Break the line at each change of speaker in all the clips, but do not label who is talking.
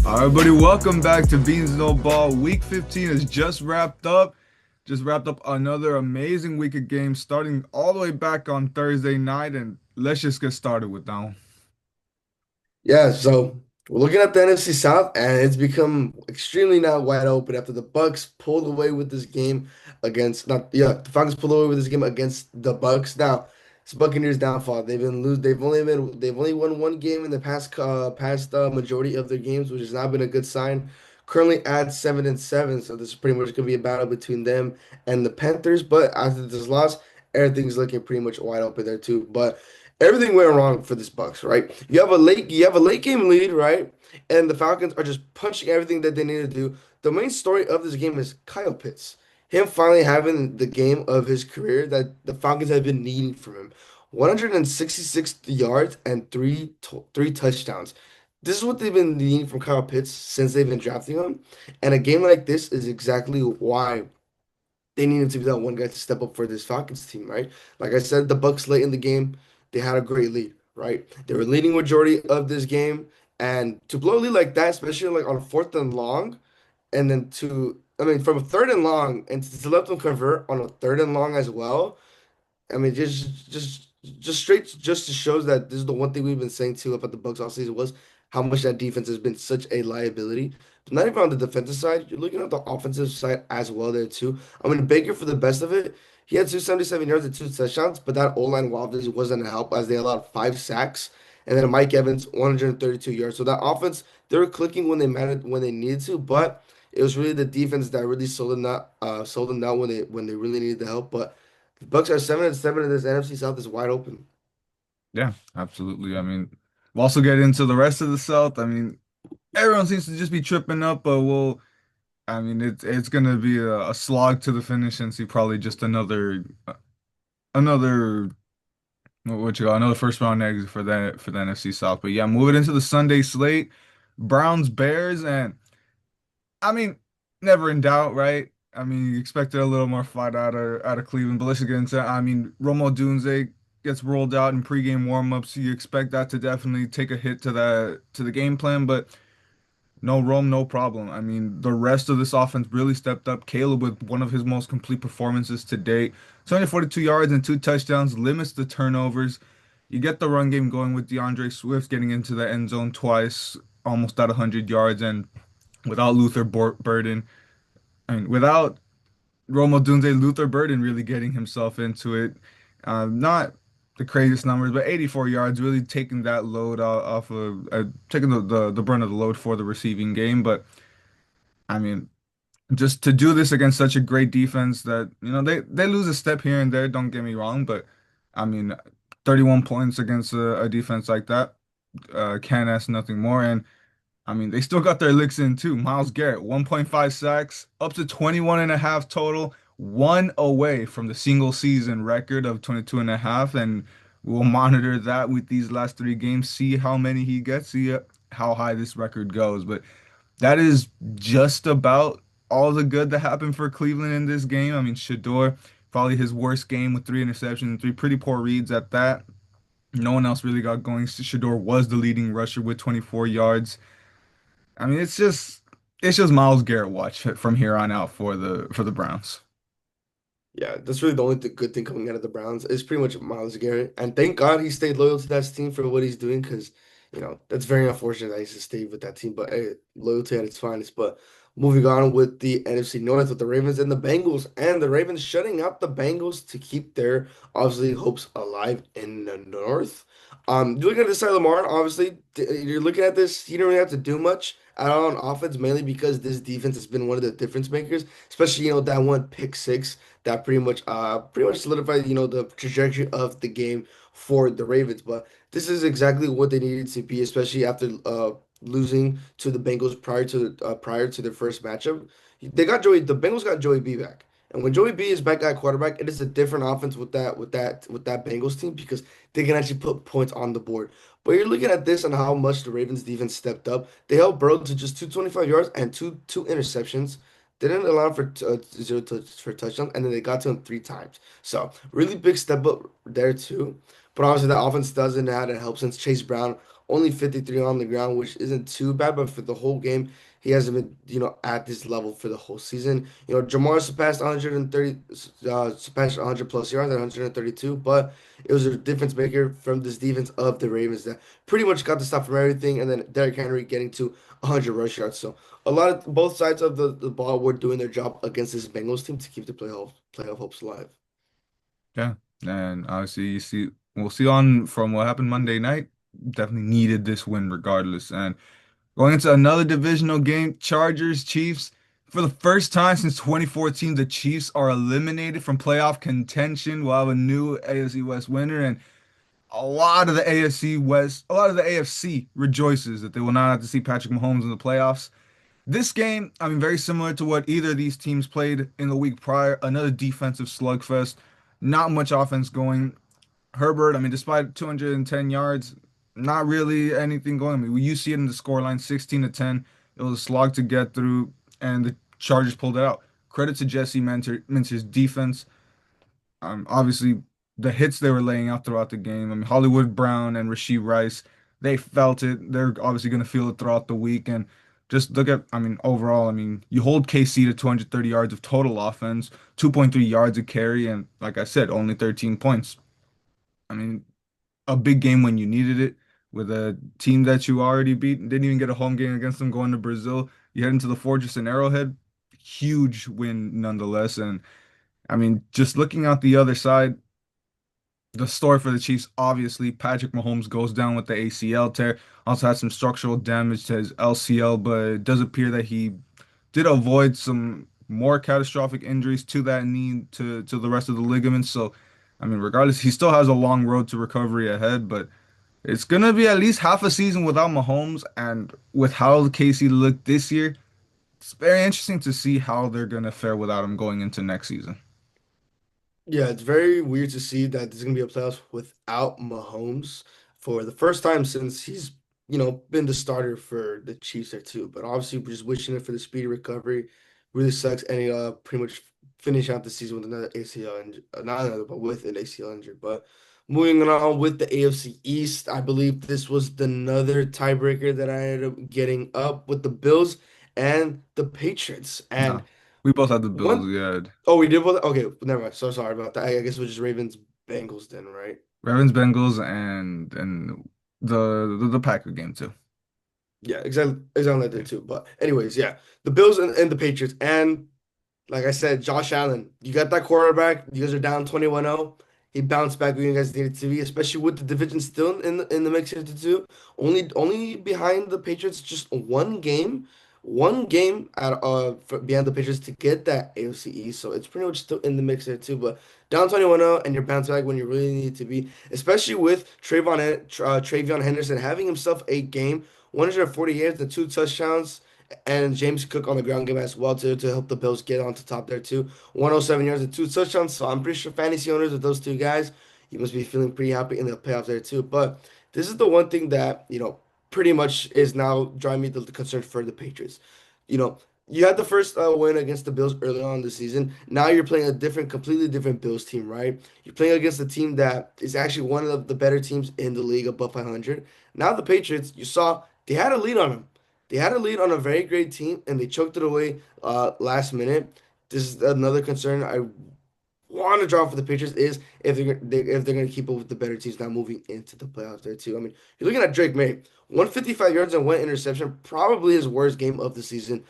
All right, everybody, welcome back to Beans No Ball. Week 15 is just wrapped up. Just wrapped up another amazing week of games, starting all the way back on Thursday night. And let's just get started with that one.
Yeah, so we're looking at the NFC South, and it's become extremely now wide open after the Bucks pulled away with this game against not yeah, the Falcons pulled away with this game against the Bucks. Now, it's Buccaneers downfall. They've only won one game in the past majority of their games, which has not been a good sign. Currently at 7-7, so this is pretty much gonna be a battle between them and the Panthers. But after this loss, everything's looking pretty much wide open there too. But everything went wrong for this Bucks, right? You have a late game lead, right? And the Falcons are just punching everything that they need to do. The main story of this game is Kyle Pitts. Him finally having the game of his career that the Falcons have been needing from him. 166 yards and three touchdowns. This is what they've been needing from Kyle Pitts since they've been drafting him. And a game like this is exactly why they needed to be that one guy to step up for this Falcons team, right? Like I said, the Bucks late in the game, they had a great lead, right? They were leading majority of this game, and to blow a lead like that, especially like on fourth and long, and then from a third and long, and to let them convert on a third and long as well. I mean, just straight just shows that this is the one thing we've been saying too about the Bucks all season was how much that defense has been such a liability. But not even on the defensive side, you're looking at the offensive side as well there too. I mean, Baker for the best of it, he had 277 yards and two touchdowns, but that O-line obviously wasn't a help as they allowed 5 sacks. And then Mike Evans, 132 yards. So that offense, they were clicking when they mattered when they needed to, but it was really the defense that really sold them out when they really needed the help. But the Bucks are 7-7, and this NFC South is wide open.
Yeah, absolutely. I mean, we'll also get into the rest of the South. I mean, everyone seems to just be tripping up, but I mean, it's gonna be a slog to the finish and see probably just another what you got? Another first round exit for the NFC South. But yeah, moving into the Sunday slate, Browns Bears, and I mean, never in doubt, right? I mean, you expected a little more fight out of Cleveland, but let's get into it. I mean, Romo Dunze gets rolled out in pregame warmups. You expect that to definitely take a hit to the game plan, but no Rome, no problem. I mean, the rest of this offense really stepped up. Caleb with one of his most complete performances to date. 242 yards and two touchdowns, limits the turnovers. You get the run game going with DeAndre Swift getting into the end zone twice, almost at 100 yards, and without Burden, I mean, without Rome Odunze, Luther Burden really getting himself into it. Not the craziest numbers, but 84 yards, really taking that load off of taking the brunt of the load for the receiving game. But I mean, just to do this against such a great defense that, they lose a step here and there, don't get me wrong, but I mean, 31 points against a defense like that, can't ask nothing more. And I mean, they still got their licks in too. Myles Garrett, 1.5 sacks, up to 21 and a half total, one away from the single season record of 22 and a half. And we'll monitor that with these last three games, see how many he gets, see how high this record goes. But that is just about all the good that happened for Cleveland in this game. I mean, Shador, probably his worst game with three interceptions and three pretty poor reads at that. No one else really got going. Shador was the leading rusher with 24 yards. I mean, it's just Myles Garrett watch from here on out for the Browns.
Yeah, that's really the only good thing coming out of the Browns is pretty much Myles Garrett. And thank God he stayed loyal to that team for what he's doing because, that's very unfortunate that he's to stay with that team. But hey, loyalty at its finest. But moving on with the NFC North with the Ravens and the Bengals, and the Ravens shutting out the Bengals to keep their obviously hopes alive in the North. You look at this side of Lamar, obviously, you're looking at this, he didn't really have to do much at all on offense, mainly because this defense has been one of the difference makers, especially, that one pick six that pretty much solidified, the trajectory of the game for the Ravens. But this is exactly what they needed to be, especially after losing to the Bengals prior to their first matchup. The Bengals got Joey B back. And when Joey B is back at quarterback, it is a different offense with that Bengals team because they can actually put points on the board. But you're looking at this and how much the Ravens defense stepped up. They held Burrow to just 225 yards and two interceptions. They didn't allow for zero for touchdowns, and then they got to him 3 times. So really big step up there too. But obviously that offense doesn't have to help since Chase Brown only 53 on the ground, which isn't too bad, but for the whole game, he hasn't been, at this level for the whole season. Jamar surpassed 130, surpassed 100 plus yards at 132, but it was a difference maker from this defense of the Ravens that pretty much got the stop from everything, and then Derrick Henry getting to 100 rush yards. So a lot of both sides of the ball were doing their job against this Bengals team to keep the playoff hopes alive.
Yeah, and obviously we'll see on from what happened Monday night. Definitely needed this win regardless. And going into another divisional game, Chargers, Chiefs. For the first time since 2014, the Chiefs are eliminated from playoff contention. We'll have a new AFC West winner, and a lot of the AFC rejoices that they will not have to see Patrick Mahomes in the playoffs. This game, I mean, very similar to what either of these teams played in the week prior. Another defensive slugfest. Not much offense going. Herbert, I mean, despite 210 yards, not really anything going. I mean, you see it in the scoreline, 16 to 10. It was a slog to get through, and the Chargers pulled it out. Credit to Jesse Minter's defense. Obviously, the hits they were laying out throughout the game. I mean, Hollywood Brown and Rasheed Rice, they felt it. They're obviously going to feel it throughout the week. And just look at, I mean, overall, I mean, you hold KC to 230 yards of total offense, 2.3 yards a carry, and like I said, only 13 points. I mean, a big game when you needed it with a team that you already beat. Didn't even get a home game against them going to Brazil. You head into the Fortress in Arrowhead. Huge win nonetheless. And I mean, just looking out the other side, the story for the Chiefs, obviously, Patrick Mahomes goes down with the ACL tear. Also had some structural damage to his LCL, but it does appear that he did avoid some more catastrophic injuries to that knee, to the rest of the ligaments. So, I mean, regardless, he still has a long road to recovery ahead, but it's gonna be at least half a season without Mahomes, and with how KC looked this year, it's very interesting to see how they're gonna fare without him going into next season.
Yeah, it's very weird to see that there's gonna be a playoffs without Mahomes for the first time since he's, been the starter for the Chiefs there too. But obviously, we're just wishing it for the speedy recovery. Really sucks, and he pretty much finish out the season with another ACL injury, not another, but with an ACL injury. But moving on with the AFC East, I believe this was another tiebreaker that I ended up getting up with the Bills and the Patriots. And
No, we both had the Bills.
one
Yeah,
Oh, we did both. Okay, never mind. So sorry about that. I guess it was just Ravens Bengals then, right?
Ravens, Bengals, and the Packer game too.
Yeah, exactly like that too. But anyways, yeah, the Bills and the Patriots, and like I said, Josh Allen, you got that quarterback. You guys are down 21-0. He bounced back when you guys needed to be, especially with the division still in the mix here too. Only behind the Patriots, just one game behind the Patriots to get that AFC East. So it's pretty much still in the mix there too. But down 21-0 and you're bounced back when you really need to be, especially with Travion Henderson having himself a game, 140 yards, the two touchdowns and James Cook on the ground game as well to help the Bills get on to top there too. 107 yards and two touchdowns. So I'm pretty sure fantasy owners of those two guys, you must be feeling pretty happy in the playoffs there too. But this is the one thing that, pretty much is now driving me the concern for the Patriots. You know, you had the first win against the Bills early on in the season. Now you're playing a completely different Bills team, right? You're playing against a team that is actually one of the better teams in the league above 500. Now the Patriots, you saw they had a lead on them. They had a lead on a very great team, and they choked it away last minute. This is another concern I want to draw for the Patriots is if they're going to keep up with the better teams now moving into the playoffs there too. I mean, you're looking at Drake May, 155 yards and one interception, probably his worst game of the season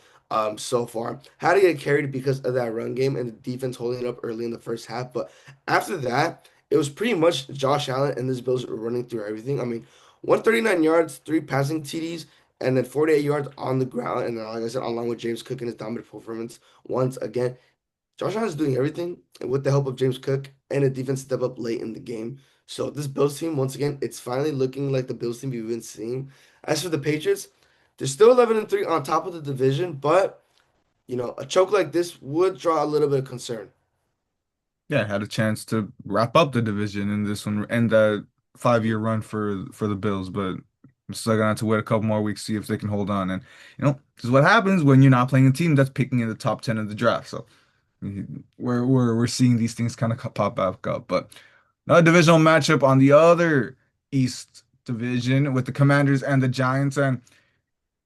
so far. Had to get carried because of that run game and the defense holding it up early in the first half, but after that, it was pretty much Josh Allen and this Bills running through everything. I mean, 139 yards, three passing TDs, and then 48 yards on the ground. And then, like I said, along with James Cook and his dominant performance once again. Josh Allen is doing everything with the help of James Cook and a defense step up late in the game. So this Bills team, once again, it's finally looking like the Bills team we've been seeing. As for the Patriots, they're still 11-3 on top of the division, but a choke like this would draw a little bit of concern.
Yeah, had a chance to wrap up the division in this one, end that 5-year run for the Bills, but I'm still gonna have to wait a couple more weeks, see if they can hold on. And this is what happens when you're not playing a team that's picking in the top 10 of the draft. So we're seeing these things kind of pop back up. But another divisional matchup on the other East division with the Commanders and the Giants. And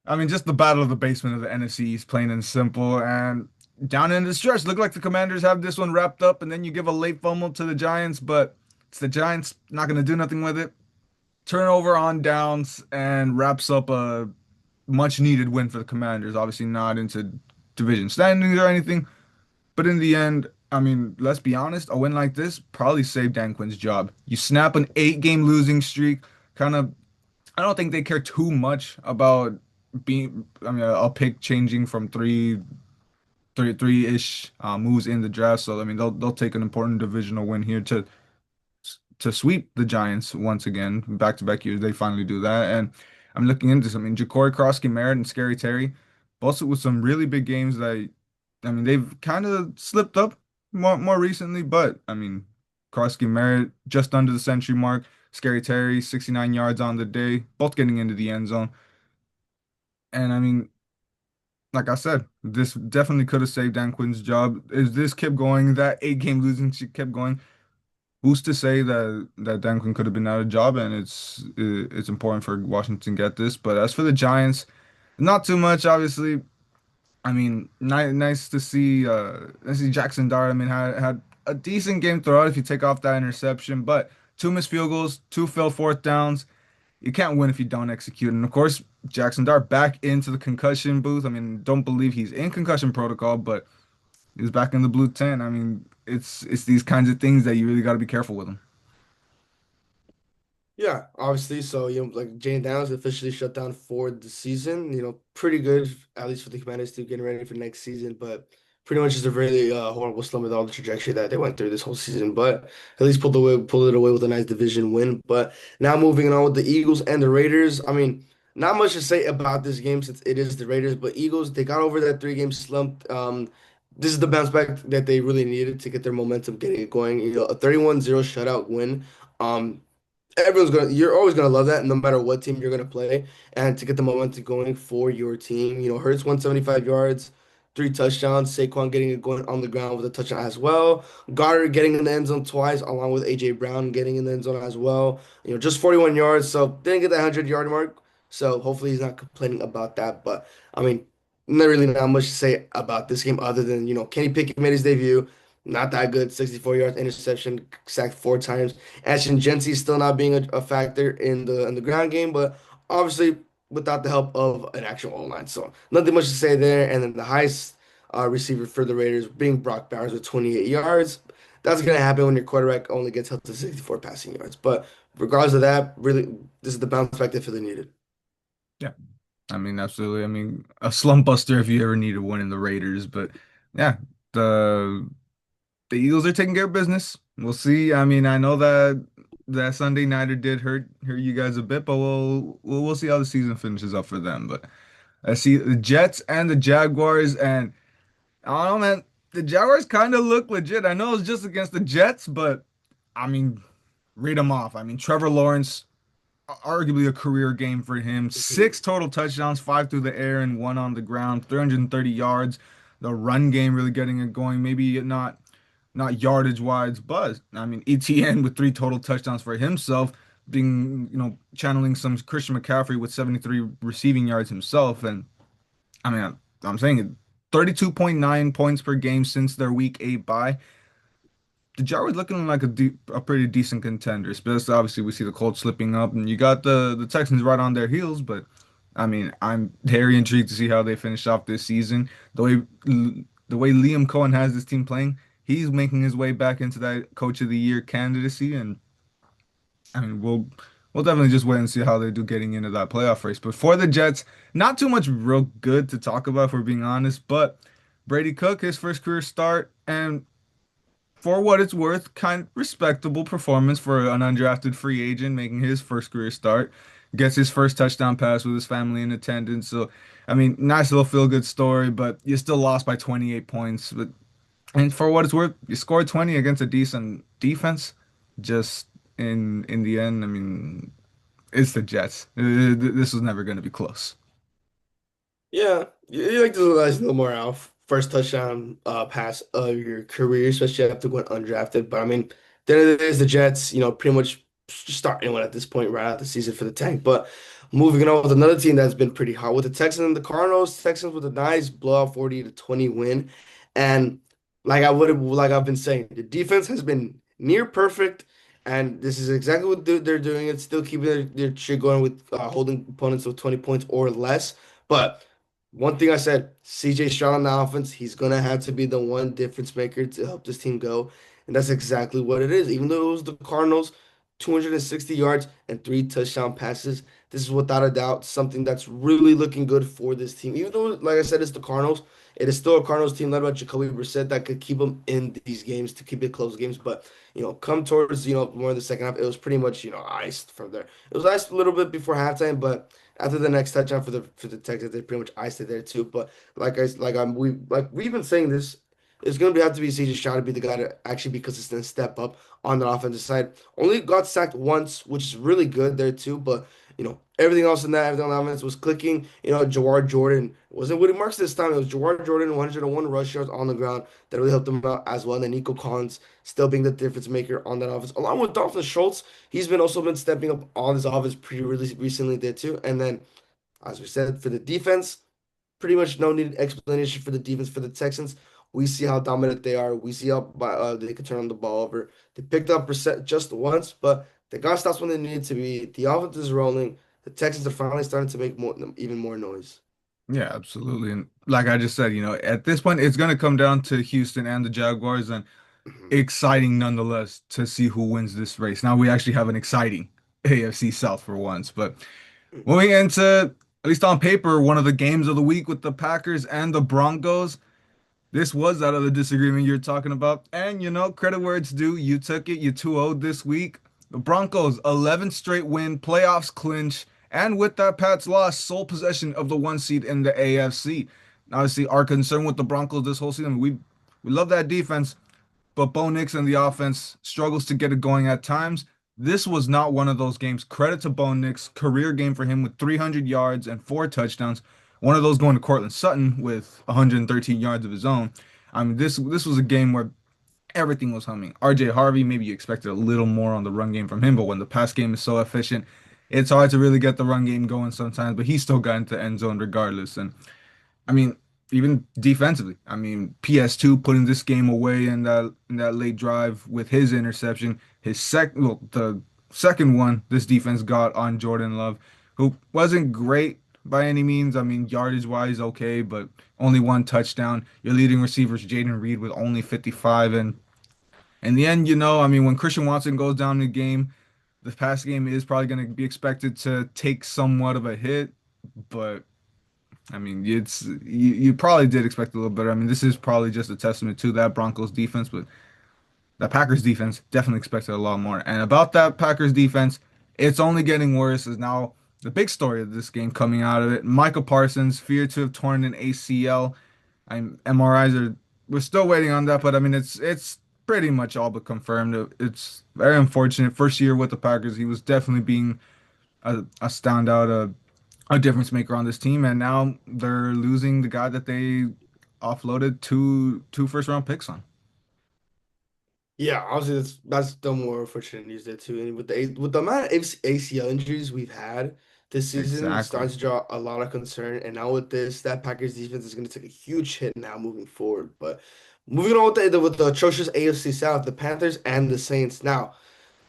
I mean, just the battle of the basement of the NFC East, plain and simple. And down in the stretch, look like the Commanders have this one wrapped up, and then you give a late fumble to the Giants, but it's the Giants not going to do nothing with it. Turnover on downs and wraps up a much needed win for the Commanders. Obviously, not into division standings or anything, but in the end, I mean, let's be honest, a win like this probably saved Dan Quinn's job. You snap an 8 game losing streak, kind of. I don't think they care too much about being. I mean, a pick changing from three-ish moves in the draft. So I mean, they'll take an important divisional win here to sweep the Giants once again. Back-to-back years, they finally do that. And I'm looking into this. I mean, Ja'Cory Krosky Merritt and Scary Terry, both with some really big games that I mean, they've kind of slipped up more recently, but I mean, Krosky Merritt just under the century mark. Scary Terry, 69 yards on the day, both getting into the end zone. And I mean, like I said, this definitely could have saved Dan Quinn's job. If this kept going, that 8 game losing streak kept going, who's to say that Dan Quinn could have been out of job? And it's important for Washington to get this. But as for the Giants, not too much, obviously. I mean, nice to see Jackson Dart. I mean, had a decent game throughout if you take off that interception, but two missed field goals, two failed fourth downs. You can't win if you don't execute. And of course, Jackson Dart back into the concussion booth. I mean, don't believe he's in concussion protocol, but he's back in the blue tent. I mean, it's these kinds of things that you really got to be careful with him.
Yeah, obviously. So, like Jane Downs officially shut down for the season. Pretty good, at least for the Commanders to getting ready for next season. But pretty much just a really horrible slump with all the trajectory that they went through this whole season. But at least pulled it away with a nice division win. But now moving on with the Eagles and the Raiders. I mean, not much to say about this game since it is the Raiders. But Eagles, they got over that 3 game slump. This is the bounce back that they really needed to get their momentum getting it going. A 31-0 shutout win. You're always gonna love that no matter what team you're gonna play, and to get the momentum going for your team. Hurts 175 yards, 3 touchdowns, Saquon getting it going on the ground with a touchdown as well, Goddard getting in the end zone twice along with AJ Brown getting in the end zone as well. Just 41 yards, so didn't get that 100-yard mark, so hopefully he's not complaining about that. But I mean, not much to say about this game other than Kenny Pickett made his debut, not that good, 64 yards, interception, sacked 4 times. Ashton Genty still not being a factor in the ground game, but obviously without the help of an actual O-line. So nothing much to say there. And then the highest receiver for the Raiders being Brock Bowers with 28 yards. That's gonna happen when your quarterback only gets held to 64 passing yards. But regardless of that, really, this is the bounce back they feel they needed.
Yeah. I mean, absolutely. I mean, a slump buster if you ever need a win in the Raiders, but yeah, the the Eagles are taking care of business. We'll see. I mean, I know that Sunday nighter did hurt you guys a bit, but we'll see how the season finishes up for them. But I see the Jets and the Jaguars, and I don't know, man. The Jaguars kind of look legit. I know it's just against the Jets, but I mean, read them off. I mean, Trevor Lawrence, arguably a career game for him. 6 total touchdowns, 5 through the air and 1 on the ground, 330 yards. The run game really getting it going. Maybe not yardage wise, but I mean ETN with 3 total touchdowns for himself, being channeling some Christian McCaffrey with 73 receiving yards himself, and I mean I'm saying it, 32.9 points per game since their week 8 bye. The Jaguars looking like a pretty decent contender. Especially obviously we see the Colts slipping up, and you got the Texans right on their heels, but I mean I'm very intrigued to see how they finish off this season. The way Liam Cohen has this team playing, he's making his way back into that Coach of the Year candidacy, and I mean we'll definitely just wait and see how they do getting into that playoff race. But for the Jets, not too much real good to talk about if we're being honest. But Brady Cook, his first career start, and for what it's worth, kind of respectable performance for an undrafted free agent making his first career start. Gets his first touchdown pass with his family in attendance. So, I mean, nice little feel-good story, but you still lost by 28 points. But and for what it's worth, you scored 20 against a decent defense. Just in the end, I mean, it's the Jets. This was never going to be close.
Yeah, you like to realize no more Alf. First touchdown pass of your career, especially after going undrafted. But I mean, at the end of the day, it's the Jets, pretty much just start anyone at this point right out the season for the tank. But moving on with another team that's been pretty hot with the Texans and the Cardinals. Texans with a nice blowout 40-20 win. And like I've been saying, the defense has been near perfect. And this is exactly what they're doing. It's still keeping their shit going with holding opponents to 20 points or less. But one thing I said, CJ Stroud on the offense, he's gonna have to be the one difference maker to help this team go. And that's exactly what it is. Even though it was the Cardinals, 260 yards and 3 touchdown passes. This is without a doubt something that's really looking good for this team. Even though, like I said, it's the Cardinals, it is still a Cardinals team led by Jacoby Brissett that could keep them in these games to keep it close games. But, come towards, more in the second half, it was pretty much, iced from there. It was iced a little bit before halftime, but after the next touchdown for the Texans, they pretty much iced it there too. But we've been saying this, it's gonna have to be CJ Stroud to be the guy to actually be consistent, step up on the offensive side. Only got sacked once, which is really good there too. But everything else in that, everything on the offense was clicking. Jawar Jordan wasn't Woody Marks this time. It was Jawar Jordan, 101 rush yards on the ground that really helped them out as well. And then Nico Collins still being the difference maker on that offense, along with Dalton Schultz. He's been also been stepping up on his offense pretty really recently there too. And then, as we said, for the defense pretty much no needed explanation for the defense for the Texans. We see how dominant they are. We see how they can turn on the ball over. They picked up percent just once, but they got stops when they needed to be. The offense is rolling. The Texans are finally starting to make even more noise.
Yeah, absolutely. And like I just said, at this point, it's going to come down to Houston and the Jaguars, and
Mhm.
exciting nonetheless to see who wins this race. Now we actually have an exciting AFC South for once. But moving into, at least on paper, one of the games of the week with the Packers and the Broncos. This was out of the disagreement you're talking about. And credit where it's due. You took it. You 2-0 this week. The Broncos, 11 straight win, playoffs clinch, and with that Pats loss, sole possession of the one seed in the AFC. Obviously, our concern with the Broncos this whole season, we love that defense, but Bo Nix and the offense struggles to get it going at times. This was not one of those games. Credit to Bo Nix, career game for him with 300 yards and 4 touchdowns. One of those going to Cortland Sutton with 113 yards of his own. I mean, this was a game where everything was humming. RJ Harvey, maybe you expected a little more on the run game from him, but when the pass game is so efficient, it's hard to really get the run game going sometimes. But he still got into the end zone regardless. And I mean, even defensively. I mean, PS2 putting this game away in that late drive with his interception, the second one this defense got on Jordan Love, who wasn't great by any means. I mean, yardage wise, okay, but only 1 touchdown. Your leading receivers, Jaden Reed, with only 55, and in the end, I mean, when Christian Watson goes down in the game, the pass game is probably going to be expected to take somewhat of a hit, but. I mean, you probably did expect a little better. I mean, this is probably just a testament to that Broncos defense, but that Packers defense definitely expected a lot more. And about that Packers defense, it's only getting worse. Is now the big story of this game coming out of it. Michael Parsons feared to have torn an ACL. I'm MRIs are we're still waiting on that, but I mean it's pretty much all but confirmed. It's very unfortunate. First year with the Packers, he was definitely being a standout, a difference maker on this team, and now they're losing the guy that they offloaded two first round picks on.
Yeah, honestly, that's the more unfortunate news there too. And with the amount of ACL injuries we've had this season, it's
Exactly.
starting to draw a lot of concern. And now with this, that Packers defense is going to take a huge hit now moving forward. But moving on with the atrocious AFC South, the Panthers and the Saints. Now,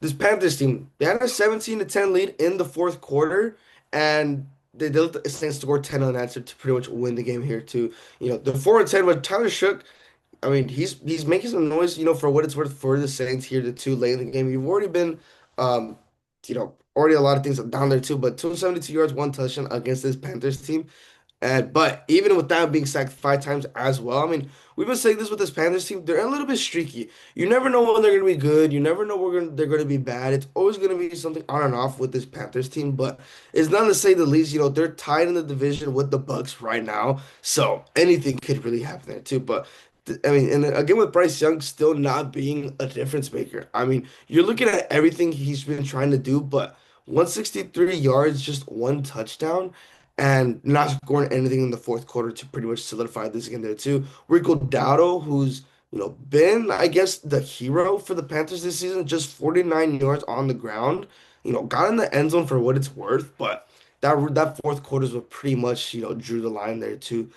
this Panthers team, they had a 17-10 lead in the fourth quarter, and they let the Saints score 10 unanswered to pretty much win the game here too. The 4-10 with Tyler Shook. I mean, he's making some noise, for what it's worth for the Saints here, the two late in the game. You've already been, already a lot of things down there too, but 272 yards, 1 touchdown against this Panthers team. But even with that being sacked 5 times as well, I mean, we've been saying this with this Panthers team. They're a little bit streaky. You never know when they're going to be good. You never know when they're going to be bad. It's always going to be something on and off with this Panthers team. But it's not to say the least. They're tied in the division with the Bucks right now, so anything could really happen there too. But I mean, and again with Bryce Young still not being a difference maker. I mean, you're looking at everything he's been trying to do, but 163 yards, just 1 touchdown and not scoring anything in the fourth quarter to pretty much solidify this again there too. Rico Dowdle, who's been, I guess, the hero for the Panthers this season. Just 49 yards on the ground. Got in the end zone for what it's worth, but that fourth quarter is what pretty much, drew the line there too.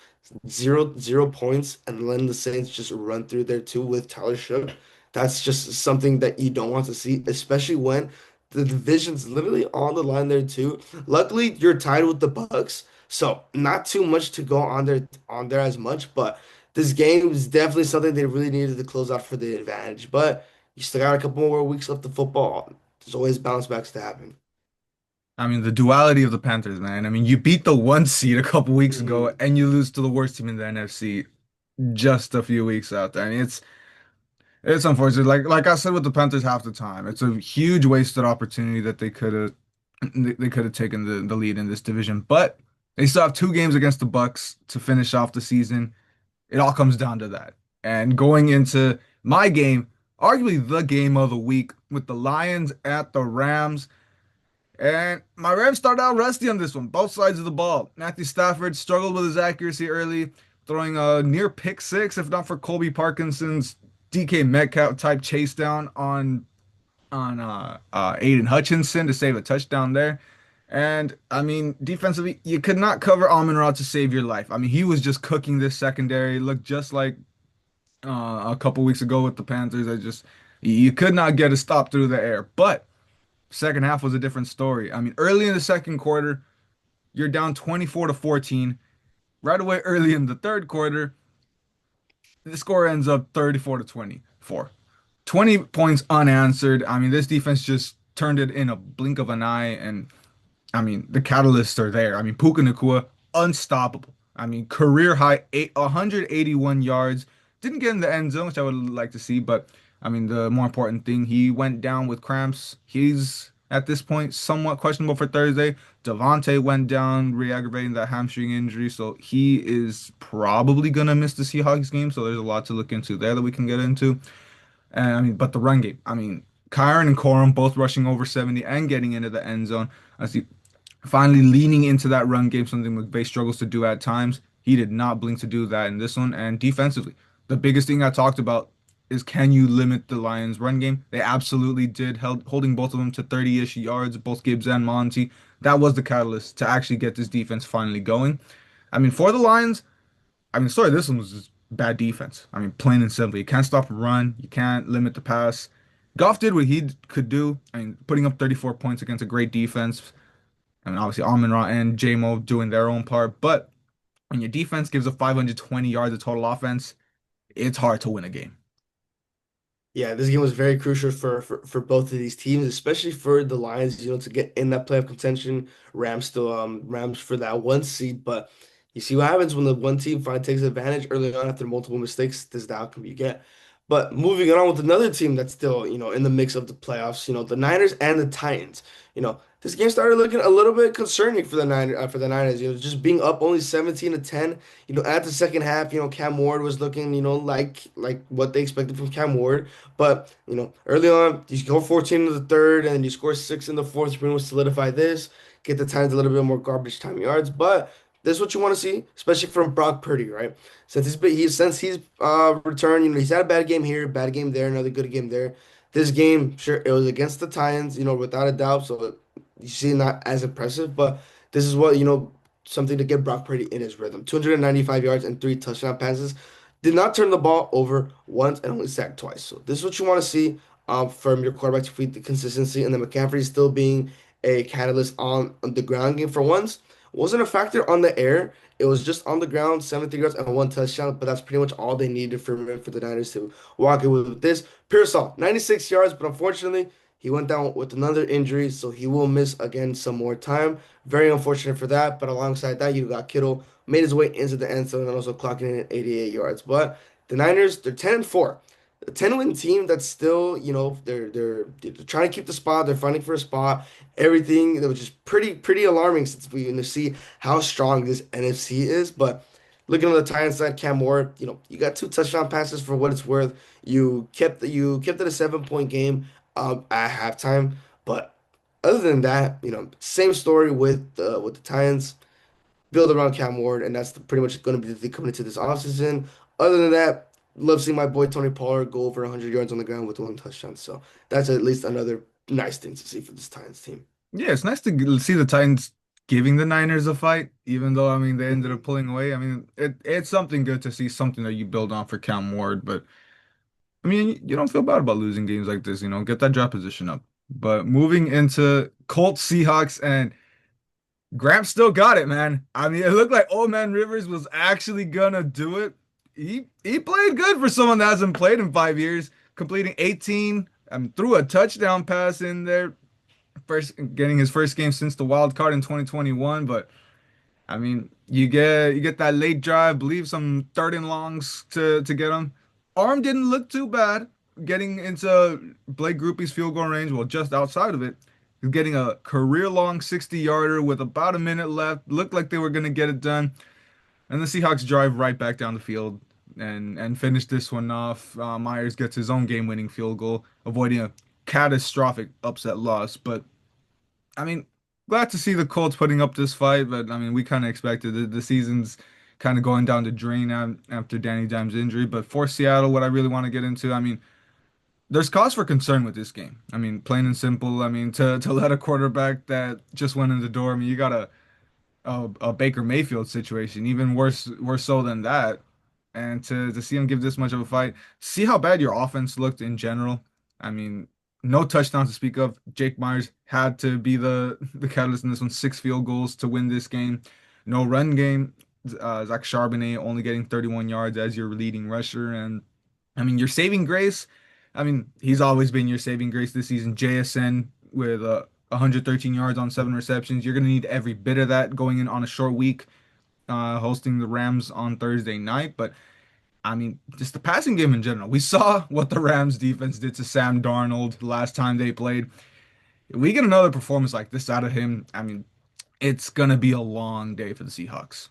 Zero points, and then the Saints just run through there too with Tyler Shough. That's just something that you don't want to see, especially when the division's literally on the line there too. Luckily, you're tied with the Bucks, so not too much to go on there as much, but this game is definitely something they really needed to close out for the advantage. But you still got a couple more weeks left of football. There's always bounce backs to happen.
I mean, the duality of the Panthers, man. I mean, you beat the one seed a couple weeks ago,
Mhm.
and you lose to the worst team in the NFC just a few weeks out there. I mean, it's unfortunate. Like I said with the Panthers half the time, it's a huge wasted opportunity that they could have taken the lead in this division. But they still have two games against the Bucks to finish off the season. It all comes down to that. And going into my game, arguably the game of the week with the Lions at the Rams. And my Rams started out rusty on this one, both sides of the ball. Matthew Stafford struggled with his accuracy early, throwing a near pick six, if not for Colby Parkinson's DK Metcalf type chase down on Aiden Hutchinson to save a touchdown there. And I mean, defensively, you could not cover Amon-Ra to save your life. I mean, he was just cooking this secondary. Looked just like a couple weeks ago with the Panthers. You could not get a stop through the air. But second half was a different story. I mean, early in the second quarter, you're down 24 to 14. Right away, early in the third quarter, the score ends up 34 to 24. 20 points unanswered. I mean, this defense just turned it in a blink of an eye. And I mean, the catalysts are there. I mean, Puka Nacua, unstoppable. I mean, career high 181 yards. Didn't get in the end zone, which I would like to see, but I mean, the more important thing, he went down with cramps. He's at this point somewhat questionable for Thursday. Devontae went down, re-aggravating that hamstring injury, so he is probably gonna miss the Seahawks game. So there's a lot to look into there that we can get into. And I mean, but the run game, I mean, Kyron and Corum both rushing over 70 and getting into the end zone. I see finally leaning into that run game, something McVay struggles to do at times. He did not blink to do that in this one. And defensively, the biggest thing I talked about is can you limit the Lions' run game? They absolutely did, holding both of them to 30-ish yards, both Gibbs and Monty. That was the catalyst to actually get this defense finally going. I mean, for the Lions, I mean, sorry, this one was just bad defense. I mean, plain and simple. You can't stop a run. You can't limit the pass. Goff did what he could do. I mean, putting up 34 points against a great defense. I mean, obviously, Amon-Ra and JMO doing their own part. But when your defense gives up 520 yards of total offense, it's hard to win a game.
Yeah, this game was very crucial for both of these teams, especially for the Lions, to get in that playoff contention. Rams for that one seed, but you see what happens when the one team finally takes advantage early on after multiple mistakes. This is the outcome you get. But moving on with another team that's still, in the mix of the playoffs, the Niners and the Titans. This game started looking a little bit concerning for the Niners, just being up only 17 to 10. At the second half, Cam Ward was looking, like what they expected from Cam Ward. But, early on, you score 14 in the third and you score six in the fourth to pretty much solidify this, get the Titans a little bit more garbage time yards. But this is what you want to see, especially from Brock Purdy, right? Since he's returned, he's had a bad game here, bad game there, another good game there. This game, sure, it was against the Titans, without a doubt. So you see, not as impressive, but this is what, something to get Brock Purdy in his rhythm. 295 yards and three touchdown passes. Did not turn the ball over once and only sacked twice. So this is what you want to see from your quarterback to feed the consistency. And then McCaffrey still being a catalyst on the ground game for once. Wasn't a factor on the air. It was just on the ground, 73 yards and one touchdown. But that's pretty much all they needed for the Niners to walk away with this. Pearsall, 96 yards, but unfortunately, he went down with another injury, so he will miss again some more time. Very unfortunate for that. But alongside that, you got Kittle made his way into the end zone and also clocking in at 88 yards. But the Niners, they're 10-4. A 10-win team that's still, they're trying to keep the spot. They're fighting for a spot. Everything that was just pretty alarming since we see how strong this NFC is. But looking on the Titans side, Cam Ward, you got two touchdown passes for what it's worth. You kept it a 7 point game at halftime. But other than that, same story with the Titans. Build around Cam Ward, and that's pretty much going to be the thing coming into this offseason. Other than that, love seeing my boy Tony Pollard go over 100 yards on the ground with one touchdown. So that's at least another nice thing to see for this Titans team.
Yeah, it's nice to see the Titans giving the Niners a fight, even though I mean they ended up
Mhm.
pulling away. I mean it's something good to see something that you build on for Cam Ward, but I mean you don't feel bad about losing games like this, get that draft position up. But moving into Colts Seahawks and Gramps still got it, man. I mean, it looked like Old Man Rivers was actually gonna do it. He played good for someone that hasn't played in 5 years, completing 18, threw a touchdown pass in there, first getting his first game since the wild card in 2021. But I mean, you get that late drive, believe some third and longs to get him. Arm didn't look too bad, getting into Blake Grupe's field goal range, well, just outside of it. He's getting a career long 60-yarder with about a minute left. Looked like they were gonna get it done, and the Seahawks drive right back down the field and finish this one off. Myers gets his own game-winning field goal, avoiding a catastrophic upset loss. But I mean, glad to see the Colts putting up this fight, but I mean, we kind of expected it. The season's kind of going down the drain after Danny Dimes' injury. But for Seattle, what I really want to get into, I mean, there's cause for concern with this game. I mean, plain and simple. I mean, to let a quarterback that just went in the door, I mean, you got a Baker Mayfield situation, even worse so than that. And to see him give this much of a fight, see how bad your offense looked in general. I mean, no touchdowns to speak of. Jake Myers had to be the catalyst in this one. 6 field goals to win this game. No run game. Zach Charbonnet only getting 31 yards as your leading rusher, and I mean your saving grace. I mean he's always been your saving grace this season. JSN with 113 yards on 7 receptions. You're gonna need every bit of that going in on a short week, hosting the Rams on Thursday night. But I mean, just the passing game in general. We saw what the Rams defense did to Sam Darnold last time they played. If we get another performance like this out of him, I mean, it's gonna be a long day for the Seahawks.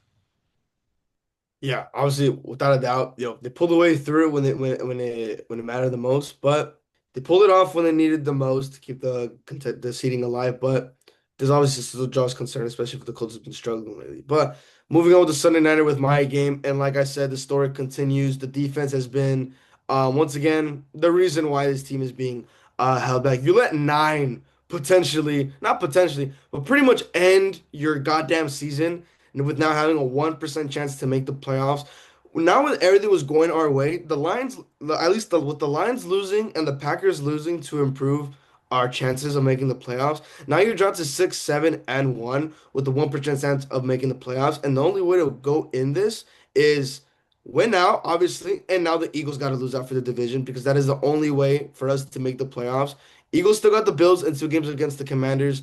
Yeah, obviously, without a doubt, they pulled away through it when it mattered the most, but they pulled it off when they needed the most to keep the seeding alive. But there's obviously still Jaws concern, especially if the Colts have been struggling lately. But moving on with the Sunday nighter with my game, and like I said, the story continues. The defense has been once again the reason why this team is being held back. You let nine potentially, not potentially, but pretty much end your goddamn season and with now having a 1% chance to make the playoffs. Now with everything was going our way, the Lions, at least with the Lions losing and the Packers losing to improve our chances of making the playoffs. Now you're dropped to 6, 7, and 1 with the 1% chance of making the playoffs. And the only way to go in this is win out, obviously. And now the Eagles got to lose out for the division because that is the only way for us to make the playoffs. Eagles still got the Bills and 2 games against the Commanders.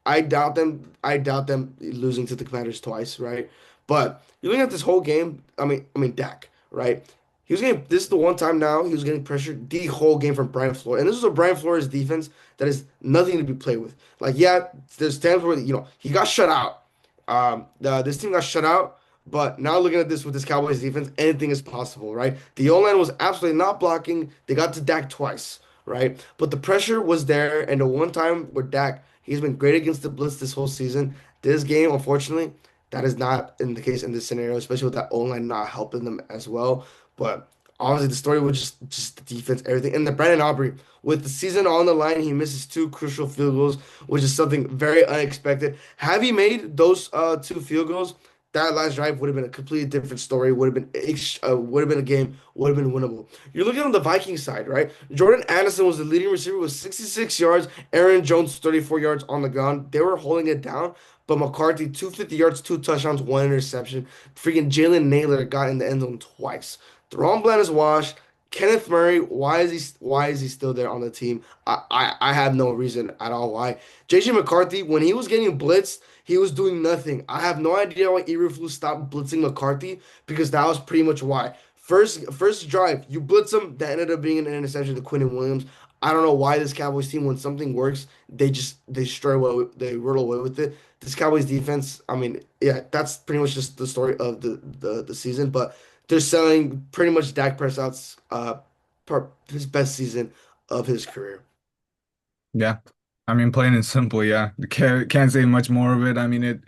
I doubt them. I doubt them losing to the Commanders twice, right? But you're looking at this whole game. I mean, Dak, right? He was getting this is the one time now he was getting pressured the whole game from Brian Flores, and this is a Brian Flores defense that is nothing to be played with. Like, yeah, there's times where he got shut out. This team got shut out, but now looking at this with this Cowboys defense, anything is possible, right? The O-line was absolutely not blocking. They got to Dak twice, right? But the pressure was there, and the one time where Dak, he's been great against the blitz this whole season. This game, unfortunately, that is not in the case in this scenario, especially with that O-line not helping them as well. But honestly, the story was just the defense, everything, and the Brandon Aubrey with the season on the line, he misses 2 crucial field goals, which is something very unexpected. Had he made those 2 field goals, that last drive would have been a completely different story. Would have been a game. Would have been winnable. You're looking on the Vikings side, right? Jordan Addison was the leading receiver with 66 yards. Aaron Jones 34 yards on the ground. They were holding it down. But McCarthy 250 yards, 2 touchdowns, 1 interception. Freaking Jalen Naylor got in the end zone twice. Deron Bland is washed. Kenneth Murray, why is he still there on the team? I have no reason at all why. JJ McCarthy, when he was getting blitzed, he was doing nothing. I have no idea why Eberflus stopped blitzing McCarthy because that was pretty much why. First drive, you blitz him, that ended up being an interception to Quinnen Williams. I don't know why this Cowboys team, when something works, they straight away they roll away with it. This Cowboys defense, I mean, yeah, that's pretty much just the story of the season. But they're selling pretty much Dak Prescott's his best season of his career.
Yeah. I mean, plain and simple, yeah. Can't say much more of it. I mean,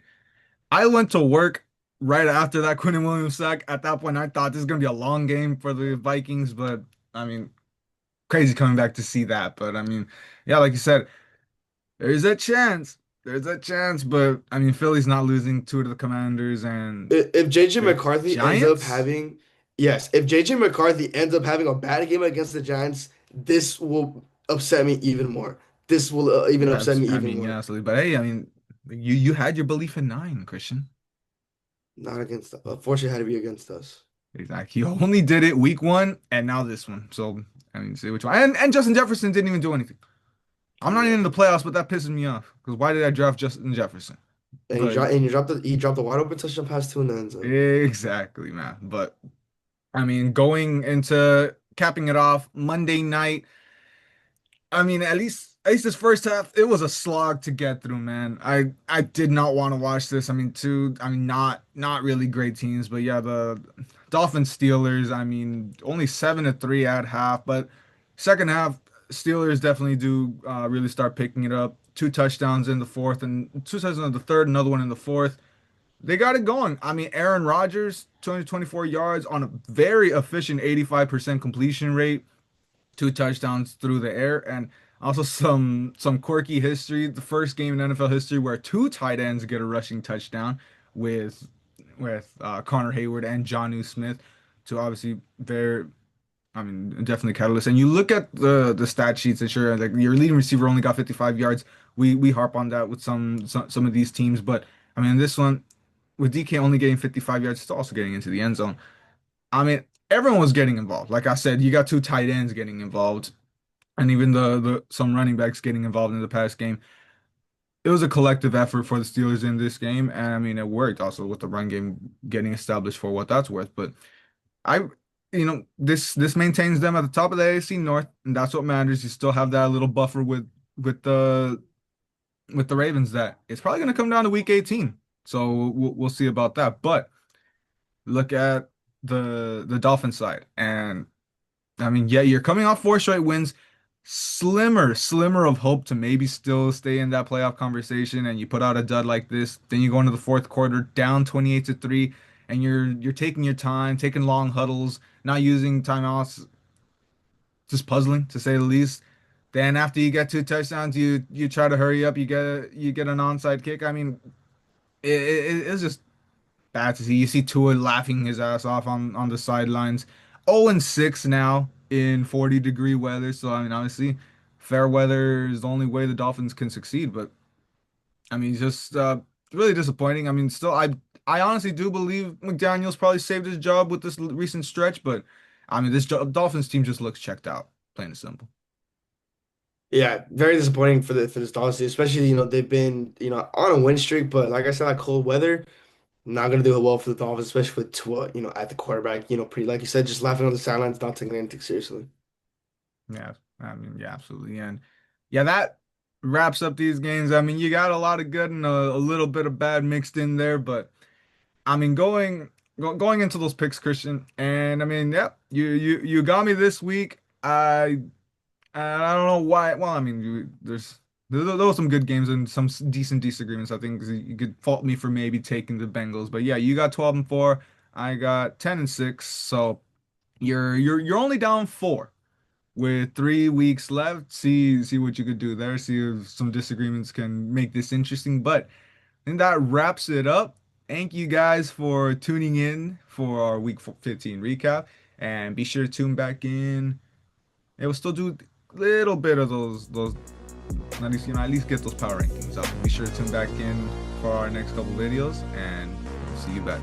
I went to work. right after that Quentin Williams sack, at that point, I thought this is gonna be a long game for the Vikings, but I mean, crazy coming back to see that. But I mean, yeah, like you said, there's a chance. There's a chance, but I mean, Philly's not losing two to the Commanders and
If JJ
the
McCarthy ends up
Giants.
having, yes, if JJ McCarthy ends up having a bad game against the Giants, this will upset me even more. This will even upset
That's,
me
I
even
mean, yeah,
more.
absolutely. But hey, I mean, you had your belief in nine, Christian.
Not against, unfortunately, it had to be against us.
Exactly. He only did it week one and now this one. So I mean, see which one. And Justin Jefferson didn't even do anything. I'm not even
Yeah,
in the playoffs, but that pisses me off. Because why did I draft Justin Jefferson?
and
But
he dropped the wide open touchdown pass to in the end zone.
exactly, man. But I mean, going into capping it off Monday night. I mean, at least this first half, it was a slog to get through, man. I did not want to watch this. I mean, not really great teams, but yeah, the Dolphins Steelers, I mean, only 7-3 at half, but second half, Steelers definitely do really start picking it up. Two touchdowns in the fourth and two touchdowns in the third, another one in the fourth. They got it going. I mean, Aaron Rodgers, 224 yards on a very efficient 85% completion rate, two touchdowns through the air, and also some quirky history. The first game in NFL history where two tight ends get a rushing touchdown with Connor Hayward and Jonnu Smith, to obviously their I mean definitely catalyst. And you look at the stat sheets, and sure, like your leading receiver only got 55 yards. We harp on that with some of these teams, but I mean this one with DK only getting 55 yards, it's also getting into the end zone. I mean, everyone was getting involved. Like I said, you got two tight ends getting involved, and even the some running backs getting involved in the past game. It was a collective effort for the Steelers in this game, and I mean it worked also with the run game getting established for what that's worth. But I, this maintains them at the top of the AFC North, and that's what matters. You still have that little buffer with the with the Ravens that it's probably going to come down to week 18. So we'll see about that. But look at the Dolphins side, and I mean, yeah, you're coming off four straight wins. Slimmer of hope to maybe still stay in that playoff conversation, and you put out a dud like this. Then you go into the fourth quarter down 28-3, and you're taking your time, taking long huddles, not using timeouts, just puzzling to say the least. Then after you get two touchdowns, you try to hurry up, you get an onside kick. I mean, it's just bad to see. You see Tua laughing his ass off on the sidelines. 0-6 now in 40-degree weather. So I mean, obviously, fair weather is the only way the Dolphins can succeed. But I mean, just really disappointing. I mean, still, I honestly do believe McDaniel's probably saved his job with this recent stretch. But I mean, this Dolphins team just looks checked out, plain and simple.
Yeah, very disappointing for the for this Dolphins, especially they've been on a win streak, but like I said, like cold weather, not gonna do it well for the Dolphins, especially with Tua at the quarterback, pretty like you said, just laughing on the sidelines, not taking anything seriously.
Yeah, I mean, yeah, absolutely. And yeah, that wraps up these games. I mean, you got a lot of good and a little bit of bad mixed in there, but I mean, going into those picks, Christian, and I mean, yeah, you got me this week. I don't know why. Well, I mean, there were some good games and some decent disagreements. I think you could fault me for maybe taking the Bengals, but yeah, you got 12-4. I got 10-6. So you're only down four with 3 weeks left. See what you could do there. See if some disagreements can make this interesting. But I think that wraps it up. Thank you guys for tuning in for our week 15 recap. And be sure to tune back in. It will still do a little bit of those at least get those power rankings up. Be sure to tune back in for our next couple videos and we'll see you back.